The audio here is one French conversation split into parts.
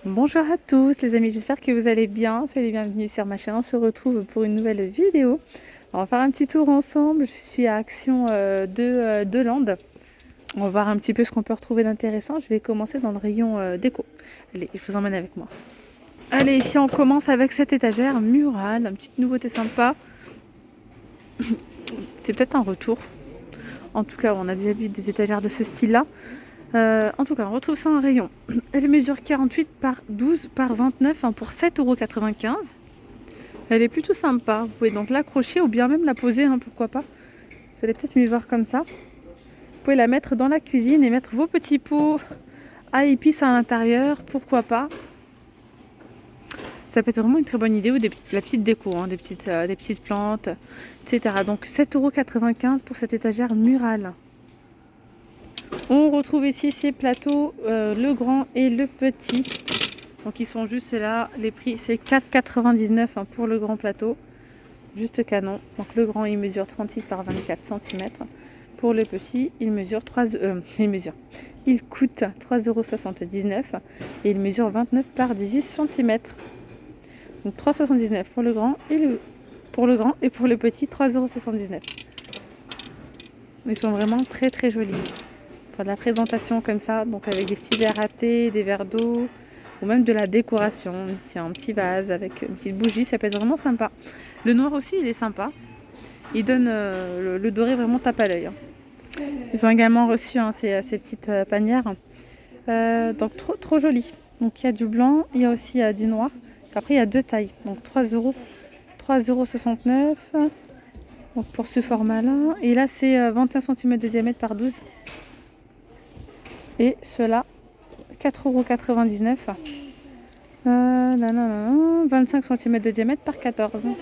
Bonjour à tous les amis, j'espère que vous allez bien. Soyez les bienvenus sur ma chaîne. On se retrouve pour une nouvelle vidéo. On va faire un petit tour ensemble. Je suis à Action de Land. On va voir un petit peu ce qu'on peut retrouver d'intéressant. Je vais commencer dans le rayon déco. Allez, je vous emmène avec moi. Allez, ici on commence avec cette étagère murale. Une petite nouveauté sympa. C'est peut-être un retour. En tout cas, on a déjà vu des étagères de ce style-là. En tout cas, on retrouve ça en rayon. Elle mesure 48 par 12 par 29 pour 7,95 €. Elle est plutôt sympa. Vous pouvez donc l'accrocher ou bien même la poser, pourquoi pas. Vous allez peut-être mieux voir comme ça. Vous pouvez la mettre dans la cuisine et mettre vos petits pots à épices à l'intérieur, pourquoi pas. Ça peut être vraiment une très bonne idée, ou la petite déco, des petites plantes, etc. Donc 7,95 € pour cette étagère murale. On retrouve ici ces plateaux, le grand et le petit. Donc ils sont juste là, les prix c'est 4,99 € pour le grand plateau, juste canon. Donc le grand il mesure 36 par 24 cm. Pour le petit il coûte 3,79 € et il mesure 29 par 18 cm. Donc 3,79 € pour le grand et pour le petit 3,79 €. Ils sont vraiment très très jolis. Pour de la présentation comme ça, donc avec des petits verres à thé, des verres d'eau, ou même de la décoration. Tiens, un petit vase avec une petite bougie, ça peut être vraiment sympa. Le noir aussi, il est sympa. Il donne le doré vraiment tape à l'œil. Ils ont également reçu ces petites panières. Donc trop joli. Donc il y a du blanc, il y a aussi du noir. Après il y a deux tailles. Donc 3,69 €. Donc pour ce format-là. Et là c'est 21 cm de diamètre par 12. Et ceux-là, 4,99 €. 25 cm de diamètre par 14. Ils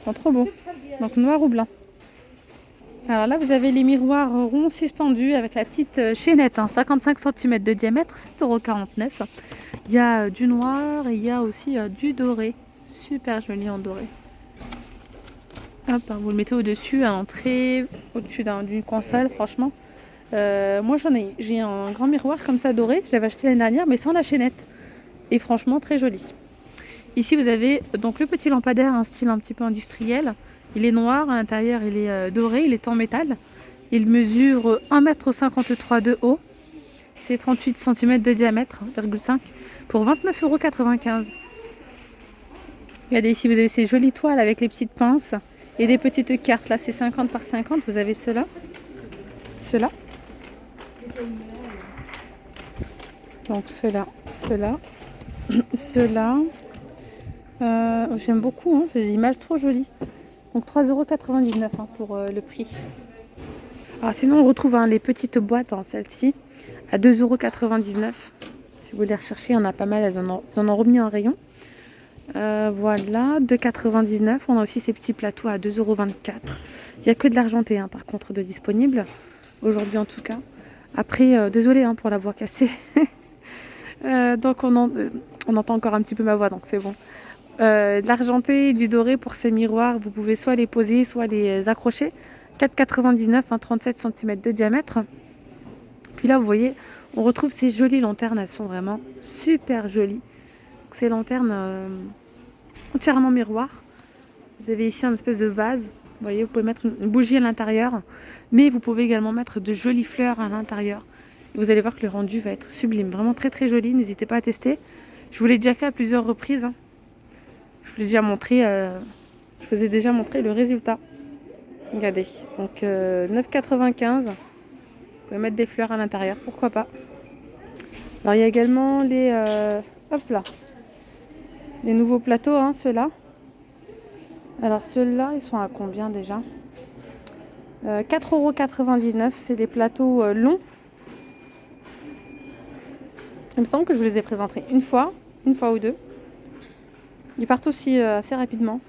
sont trop beaux. Donc noir ou blanc. Alors là, vous avez les miroirs ronds suspendus avec la petite chaînette, 55 cm de diamètre, 7,49 €. Il y a du noir et il y a aussi du doré. Super joli en doré. Hop, vous le mettez au-dessus, à l'entrée, au-dessus d'une console, franchement. Moi j'ai un grand miroir comme ça doré, je l'avais acheté l'année dernière, mais sans la chaînette. Et franchement, très joli. Ici, vous avez donc le petit lampadaire, un style un petit peu industriel. Il est noir, à l'intérieur, il est doré, il est en métal. Il mesure 1,53 m de haut. C'est 38 cm de diamètre, 1,5 pour 29,95 €. Regardez ici, vous avez ces jolies toiles avec les petites pinces et des petites cartes. Là, c'est 50 par 50. Vous avez ceux-là. Donc ceux-là. Ceux-là. J'aime beaucoup, ces images trop jolies. Donc 3,99 € pour le prix. Alors sinon on retrouve les petites boîtes, celle-ci à 2,99 €. Si vous les recherchez, il y en a pas mal, elles en ont remis en rayon. Voilà, 2,99 €. On a aussi ces petits plateaux à 2,24 €. Il n'y a que de l'argenté par contre de disponible, aujourd'hui en tout cas. Après, désolé pour la voix cassée. Donc on entend encore un petit peu ma voix, donc c'est bon. De l'argenté et du doré pour ces miroirs, vous pouvez soit les poser, soit les accrocher. 4,99 €, 37 cm de diamètre. Puis là, vous voyez, on retrouve ces jolies lanternes, elles sont vraiment super jolies. Donc, ces lanternes entièrement miroir. Vous avez ici un espèce de vase. Vous voyez, vous pouvez mettre une bougie à l'intérieur, mais vous pouvez également mettre de jolies fleurs à l'intérieur. Vous allez voir que le rendu va être sublime, vraiment très très joli. N'hésitez pas à tester. Je vous l'ai déjà fait à plusieurs reprises. Je vous l'ai déjà montré. Je vous ai déjà montré le résultat. Regardez, donc 9,95 €. Vous pouvez mettre des fleurs à l'intérieur, pourquoi pas. Alors il y a également les les nouveaux plateaux, ceux-là. Alors ceux-là, ils sont à combien déjà? 4,99 €. C'est des plateaux longs. Il me semble que je vous les ai présentés une fois ou deux. Ils partent aussi assez rapidement.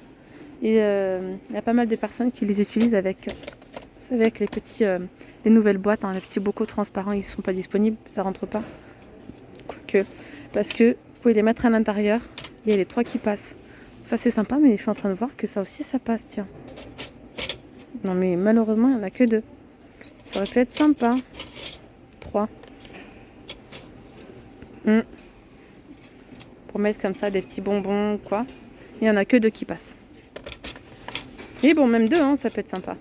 Et il y a pas mal de personnes qui les utilisent avec les nouvelles boîtes, les petits bocaux transparents, ils ne sont pas disponibles, ça rentre pas. Quoique, parce que vous pouvez les mettre à l'intérieur, il y a les trois qui passent. Ça c'est sympa, mais je suis en train de voir que ça aussi ça passe, tiens. Non mais malheureusement, il n'y en a que deux. Ça aurait pu être sympa. 3. pour mettre comme ça des petits bonbons ou quoi. Il n'y en a que 2 qui passent. Et bon, même 2, hein, ça peut être sympa.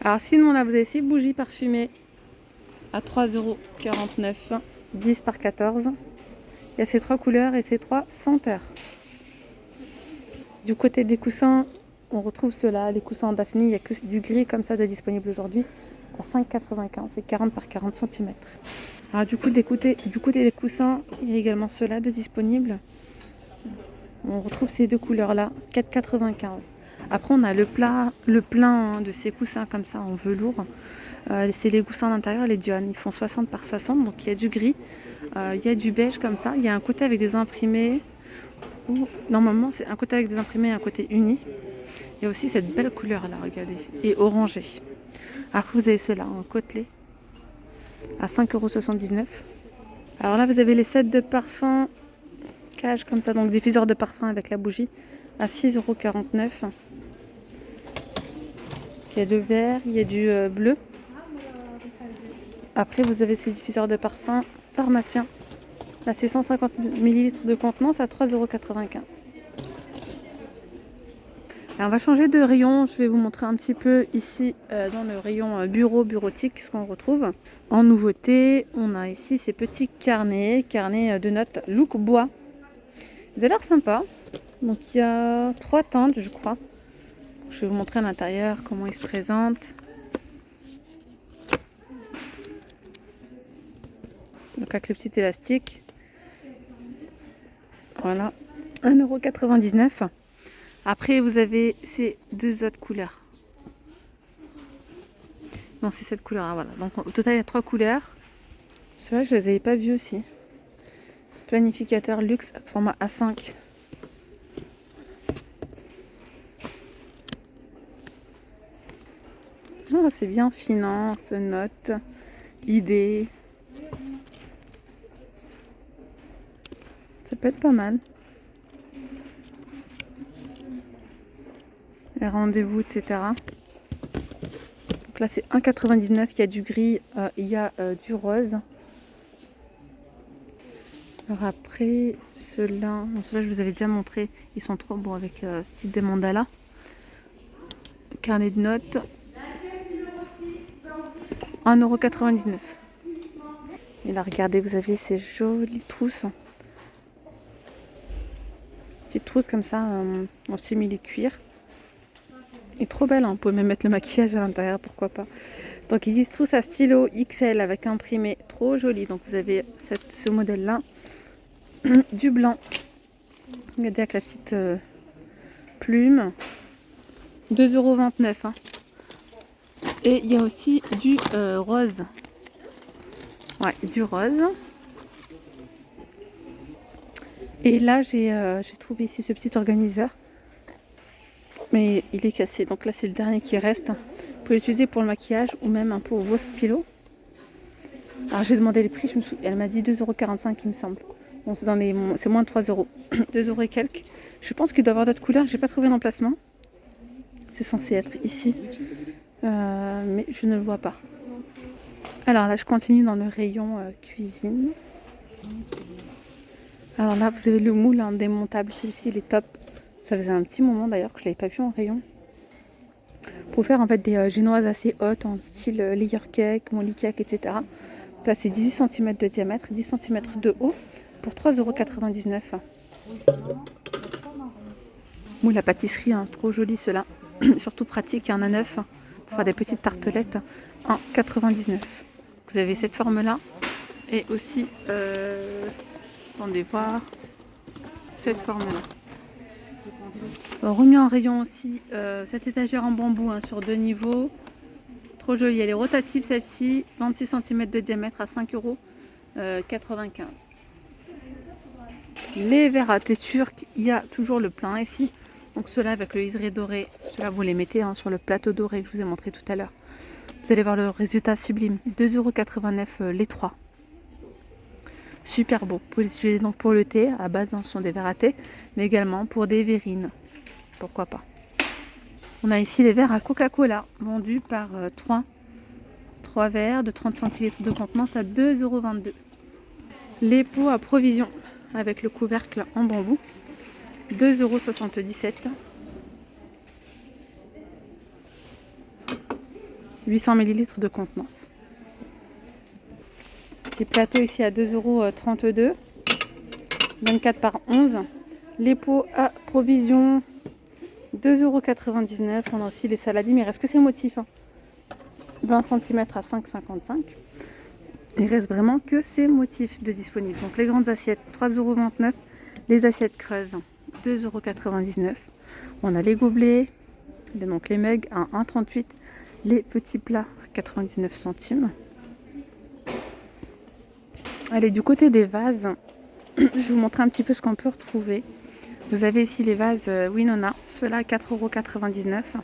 Alors sinon là, vous avez ces bougies parfumées à 3,49 €, 10 par 14. Il y a ces 3 couleurs et ces 3 senteurs. Du côté des coussins, on retrouve ceux-là, les coussins Daphne. Il n'y a que du gris comme ça de disponible aujourd'hui à 5,95. C'est 40 par 40 cm. Alors du côté des coussins, il y a également ceux-là de disponibles. On retrouve ces 2 couleurs-là, 4,95. Après, on a le plein de ces coussins comme ça en velours. C'est les coussins à l'intérieur, les Dion. Ils font 60 par 60, donc il y a du gris, il y a du beige comme ça. Il y a un côté avec des imprimés. Normalement, c'est un côté avec des imprimés et un côté uni. Il y a aussi cette belle couleur-là, regardez, et orangé. Après, vous avez ceux-là en côtelé à 5,79 €. Alors là, vous avez les sets de parfums cage comme ça, donc diffuseur de parfum avec la bougie à 6,49 €. Il y a du vert, il y a du bleu. Après, vous avez ces diffuseurs de parfum pharmacien. Là, c'est 150 ml de contenance à 3,95 €. On va changer de rayon. Je vais vous montrer un petit peu ici dans le rayon bureautique ce qu'on retrouve. En nouveauté, on a ici ces petits carnets de notes look bois. Ils ont l'air sympas. Donc il y a 3 teintes, je crois. Je vais vous montrer à l'intérieur comment ils se présentent. Donc avec le petit élastique. Voilà, 1,99 €. Après, vous avez ces 2 autres couleurs. Non, c'est cette couleur. Voilà. Donc au total, il y a 3 couleurs. Ceux-là, je les avais pas vus aussi. Planificateur luxe format A5. Oh, c'est bien, finance, notes, idées. Ça peut être pas mal. Les rendez-vous, etc. Donc là, c'est 1,99 €. Il y a du gris, il y a du rose. Alors après, ceux-là, je vous avais déjà montré. Ils sont trop beaux avec style des mandalas. Carnet de notes. 1,99 €. Et là, regardez, vous avez ces jolies trousses. Petites trousses comme ça, en simili-cuir. Et trop belle, hein. Vous pouvez même mettre le maquillage à l'intérieur, pourquoi pas. Donc ils disent tous à stylo XL avec imprimé, trop joli. Donc vous avez ce modèle-là, du blanc. Regardez avec la petite plume. 2,29 €. Hein. Et il y a aussi du rose. Ouais, du rose. Et là, j'ai trouvé ici ce petit organiseur. Mais il est cassé. Donc là, c'est le dernier qui reste. Vous pouvez l'utiliser pour le maquillage ou même pour vos stylos. Alors j'ai demandé les prix. Elle m'a dit 2,45 € il me semble. Bon, c'est moins de 3 €. 2 € et quelques. Je pense qu'il doit y avoir d'autres couleurs. J'ai pas trouvé d'emplacement. C'est censé être ici. Mais je ne le vois pas. Alors là, je continue dans le rayon cuisine. Alors là, vous avez le moule démontable. Celui-ci, il est top. Ça faisait un petit moment d'ailleurs que je ne l'avais pas vu en rayon. Pour faire en fait des génoises assez hautes en style layer cake, molly cake, etc. Donc là, c'est 18 cm de diamètre, 10 cm de haut pour 3,99 €. Moule à pâtisserie, hein, trop joli ceux-là. Surtout pratique, il y en a 9 pour faire des petites tartelettes en 99 €. Vous avez cette forme-là et aussi, attendez voir, cette forme-là. Ils ont remis en rayon aussi cette étagère en bambou sur 2 niveaux. Trop jolie, elle est rotative celle-ci, 26 cm de diamètre à 5,95 €. Les verres à thé turc, il y a toujours le plein ici. Donc ceux-là avec le liseré doré, ceux-là vous les mettez sur le plateau doré que je vous ai montré tout à l'heure. Vous allez voir le résultat sublime. 2,89 € les 3. Super beau. Vous pouvez les utiliser donc pour le thé. À base, ce sont des verres à thé, mais également pour des verrines. Pourquoi pas. On a ici les verres à Coca-Cola, vendus par 3 verres de 30 cl de contenance à 2,22 €. Les pots à provision avec le couvercle en bambou, 2,77 €. 800 ml de contenance. Petit plateau ici à 2,32 €, 24 par 11. Les pots à provision, 2,99 €. On a aussi les saladiers, mais il reste que ces motifs. 20 cm à 5,55 €. Il reste vraiment que ces motifs de disponibles. Donc les grandes assiettes, 3,29 €. Les assiettes creuses, 2,99 €. On a les gobelets, donc les mugs à 1,38 €. Les petits plats, 99 centimes. Allez, du côté des vases, je vais vous montrer un petit peu ce qu'on peut retrouver. Vous avez ici les vases Winona, ceux-là à 4,99 €,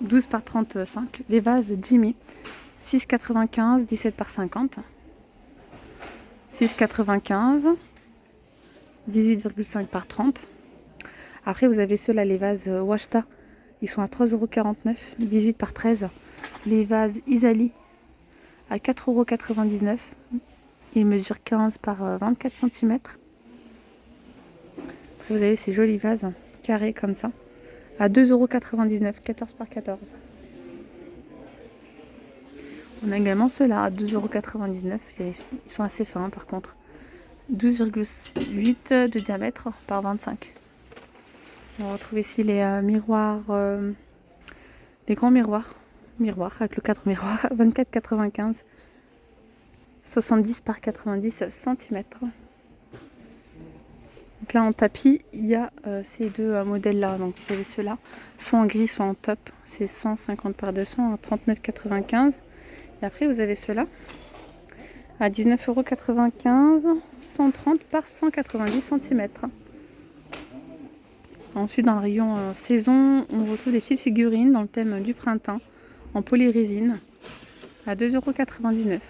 12 par 35. Les vases Jimmy, 6,95 €, 17 par 50. 6,95 €, 18,5 par 30. Après, vous avez ceux-là, les vases Washta, ils sont à 3,49 €, 18 par 13. Les vases Isali à 4,99 €. Ils mesurent 15 par 24 cm. Vous avez ces jolis vases carrés comme ça à 2,99 €, 14 par 14. On a également ceux-là à 2,99 €. Ils sont assez fins par contre. 12,8 de diamètre par 25. On retrouve ici les miroirs, les grands miroirs avec le cadre miroir, 24,95, 70 par 90 cm. Donc là en tapis, il y a ces deux modèles-là. Donc vous avez ceux-là, soit en gris, soit en top. C'est 150 par 200 à 39,95. Et après vous avez ceux-là à 19,95 €, 130 par 190 cm. Ensuite, dans le rayon saison, on retrouve des petites figurines dans le thème du printemps en polyrésine à 2,99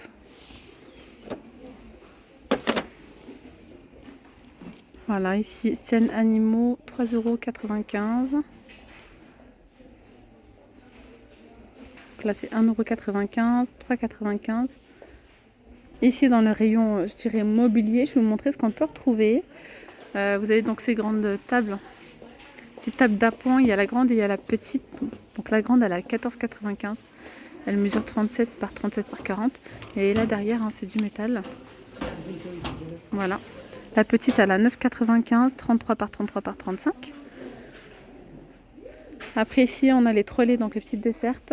€. Voilà, ici, scène animaux, 3,95 €. Là, c'est 1,95 €, 3,95 €. Ici, dans le rayon, je dirais mobilier, je vais vous montrer ce qu'on peut retrouver. Vous avez donc ces grandes tables. Petite table d'appoint, il y a la grande et il y a la petite. Donc la grande elle a 14,95. Elle mesure 37 par 37 par 40. Et là derrière c'est du métal. Voilà. La petite elle a 9,95, 33 par 33 par 35. Après ici on a les trolleys, donc les petites dessertes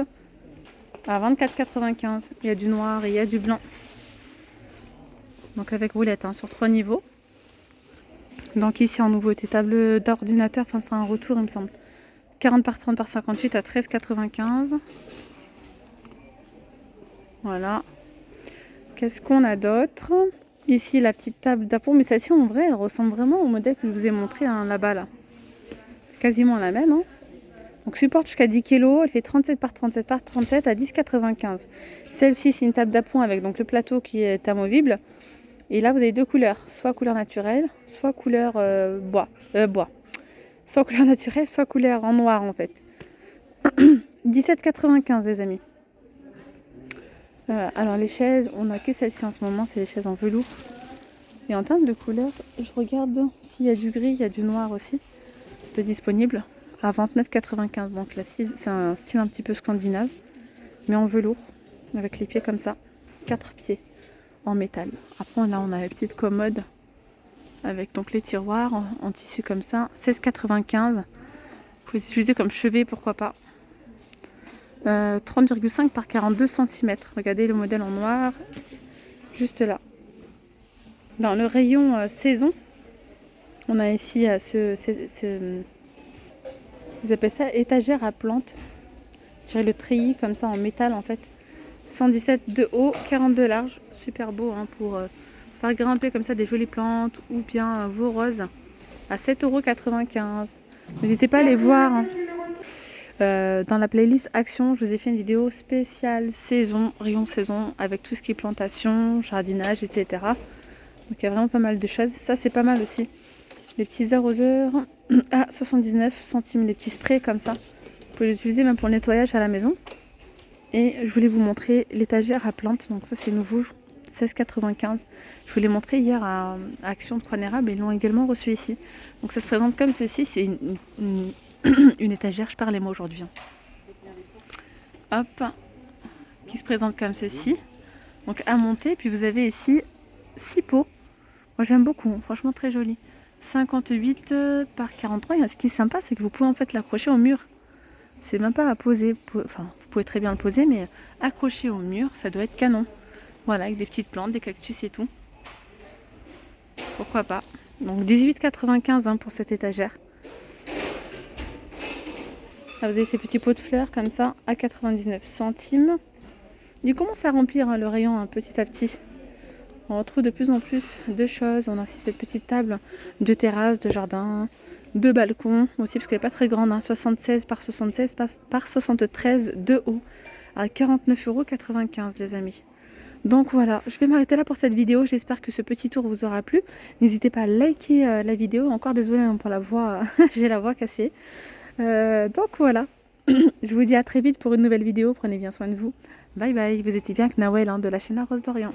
à 24,95. Il y a du noir et il y a du blanc. Donc avec roulette sur 3 niveaux. Donc ici en nouveauté, table d'ordinateur, enfin c'est un retour il me semble. 40 par 30 par 58 à 13,95. Voilà. Qu'est-ce qu'on a d'autre? Ici la petite table d'appoint, mais celle-ci en vrai elle ressemble vraiment au modèle que je vous ai montré là-bas là. Quasiment la même. Donc supporte jusqu'à 10 kg, elle fait 37 par 37 par 37 à 10,95. Celle-ci c'est une table d'appoint avec donc le plateau qui est amovible. Et là, vous avez deux couleurs, soit couleur naturelle, soit couleur bois. Soit couleur naturelle, soit couleur en noir en fait. 17,95 les amis. Alors les chaises, on n'a que celle-ci en ce moment, c'est les chaises en velours. Et en termes de couleur, je regarde s'il y a du gris, il y a du noir aussi de disponible à 29,95. Donc là, c'est un style un petit peu scandinave, mais en velours, avec les pieds comme ça, 4 pieds. En métal. Après là on a la petite commode avec donc les tiroirs en tissu comme ça, 16,95. Vous pouvez utiliser comme chevet, pourquoi pas. 30,5 par 42 cm. Regardez le modèle en noir juste là. Dans le rayon saison, on a ici ils appellent ça étagère à plantes. Je dirais le treillis comme ça en métal en fait. 117 de haut, 42 large, super beau pour faire grimper comme ça des jolies plantes ou bien vos roses à 7,95 €. N'hésitez pas à les voir. Dans la playlist Action, je vous ai fait une vidéo spéciale saison, rayon saison, avec tout ce qui est plantation, jardinage, etc. Donc il y a vraiment pas mal de choses. Ça c'est pas mal aussi. Les petits arroseurs à 79 centimes, les petits sprays comme ça. Vous pouvez les utiliser même pour le nettoyage à la maison. Et je voulais vous montrer l'étagère à plantes, donc ça c'est nouveau. 16,95. Je vous l'ai montré hier à Action de Croix d'Érable et ils l'ont également reçu ici. Donc ça se présente comme ceci, c'est une étagère, je parle les mots aujourd'hui. Hop, qui se présente comme ceci. Donc à monter, puis vous avez ici 6 pots. Moi j'aime beaucoup, franchement très joli. 58 par 43, et ce qui est sympa c'est que vous pouvez en fait l'accrocher au mur. C'est même pas à poser, enfin vous pouvez très bien le poser, mais accrocher au mur, ça doit être canon. Voilà, avec des petites plantes, des cactus et tout. Pourquoi pas. Donc 18,95 pour cette étagère. Là, vous avez ces petits pots de fleurs comme ça à 99 centimes. Il commence à remplir le rayon petit à petit. On retrouve de plus en plus de choses. On a aussi cette petite table de terrasse, de jardin, de balcon aussi, parce qu'elle n'est pas très grande. 76 par 76 par 73 de haut à 49,95 les amis. Donc voilà, je vais m'arrêter là pour cette vidéo. J'espère que ce petit tour vous aura plu. N'hésitez pas à liker la vidéo. Encore désolée pour la voix, j'ai la voix cassée. Donc voilà, je vous dis à très vite pour une nouvelle vidéo. Prenez bien soin de vous. Bye bye. Vous étiez bien avec Nawel de la chaîne La Rose d'Orient.